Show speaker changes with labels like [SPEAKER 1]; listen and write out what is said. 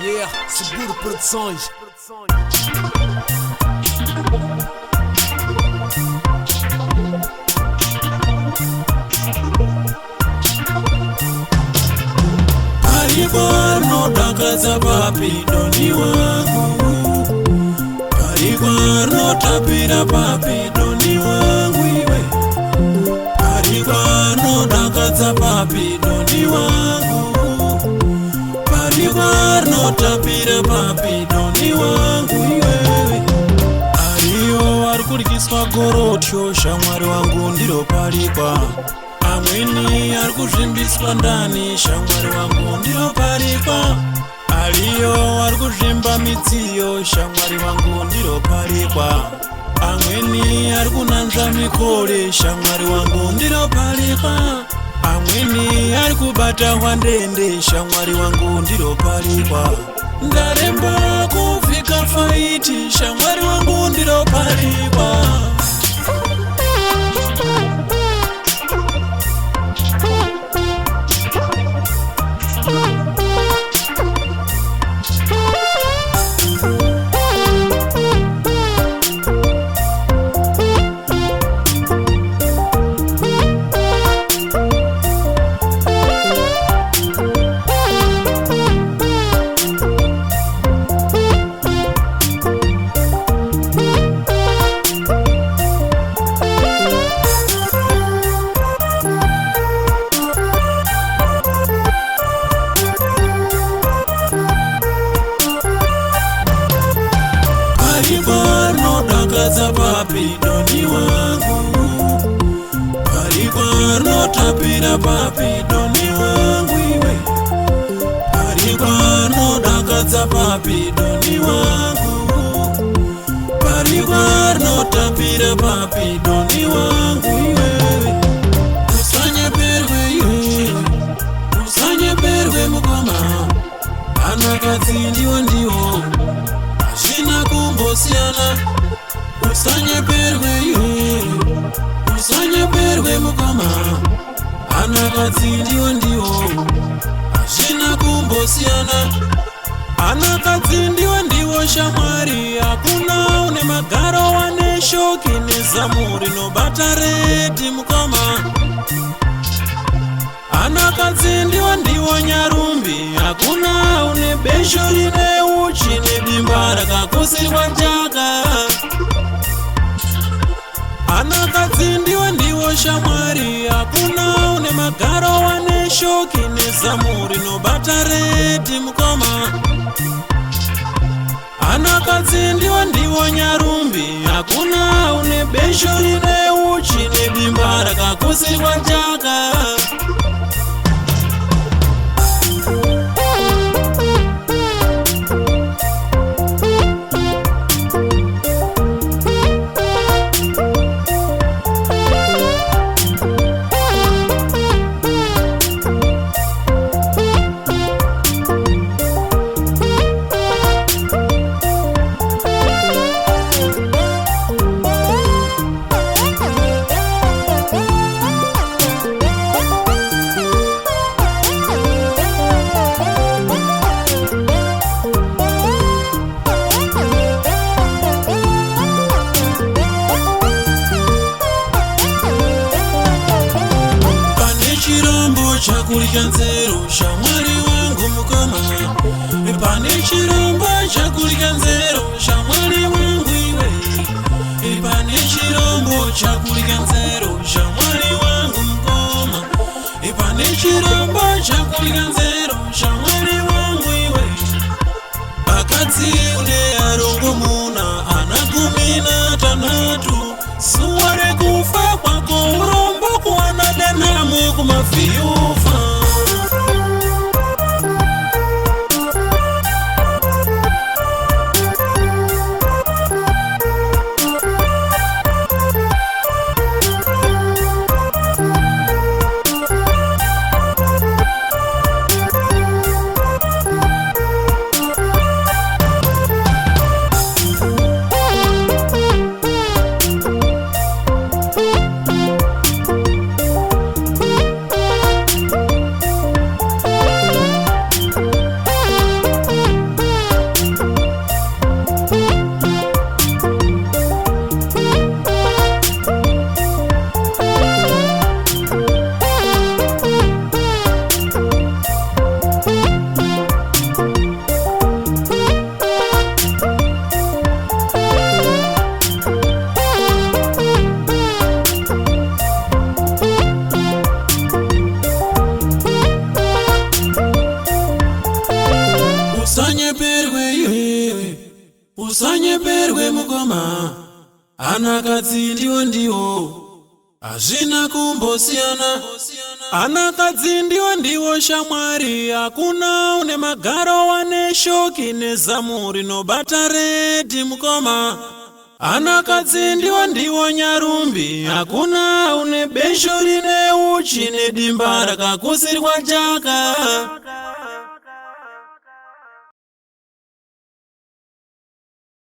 [SPEAKER 1] Yeah, Seguro Produções.
[SPEAKER 2] Parikwano dakadza papi doni wangu, parikwano tapira papi doni wangu iwe, parikwano dakadza papi doni wangu, parikwano tapira papi doni wangu iwe. Ariyo arikuryiswa gorotyo shamwari wangu ndiro parikwa, amweni arikuzvimbiswa ndani shamwari wangu ndiro parikwa, aliyo arikuzvimba midziyo shamwari wangu ndiro parikwa, amweni arikunanza mikore shamwari wangu ndiro parikwa, amweni arikubata hwandende shamwari wangu ndiro parikwa, ndaremba kuvhika faiti shamwari wangu ndiro parikwa. Parikwano dakadza papi doni wangu, parikwano tapira papi doni wangu iwe, parikwano dakadza papi doni wangu, parikwano tapira papi doni wangu iwe. Usanyeperwe iwe, usanyeperwe mukoma, anakadzi ndiwo ndiwo hazvina kumbosiyana. Usanyeperwe iwe, usanyeperwe mukoma, anakadzi ndiwo ndiwo hazvina kumbosiyana. Anakadzi ndiwo ndiwo shamwari, hakuna une magaro wane shoki nezamu rinobata reti mukoma. Anakadzi ndiwo ndiwo nyarumbi, hakuna une besho rine uchi nedimba rakakusirwa jaka. Anakadzi ndiwo ndiwo shamwari, hakuna une magaro wane shoki nezamu rinobata reti mukoma. Anakadzi ndiwo ndiwo nyarumbi, hakuna une besho rine uchi nedimba rakakusirwa jaka. Chakurya nzero shamwari wangu mukoma, pane chirombo chakurya nzero shamwari wangu iwe, pane chirombo chakurya nzero shamwari wangu mukoma, pane chirombo chakurya nzero shamwari wangu iwe. Akadzi une arongomuna ana 13, zuva rekufa kwako urombo kuwana denamo kumavhiyufa. Anakadzi ndiwo hazvina kumbosiyana. Anakadzi ndiwo shamwari, hakuna une magaro wane shoki nezamu rinobata redhi mukoma. Anakadzi ndiwo nyarumbi, hakuna une besho rine uchi nedimba rakakusirwa jaka.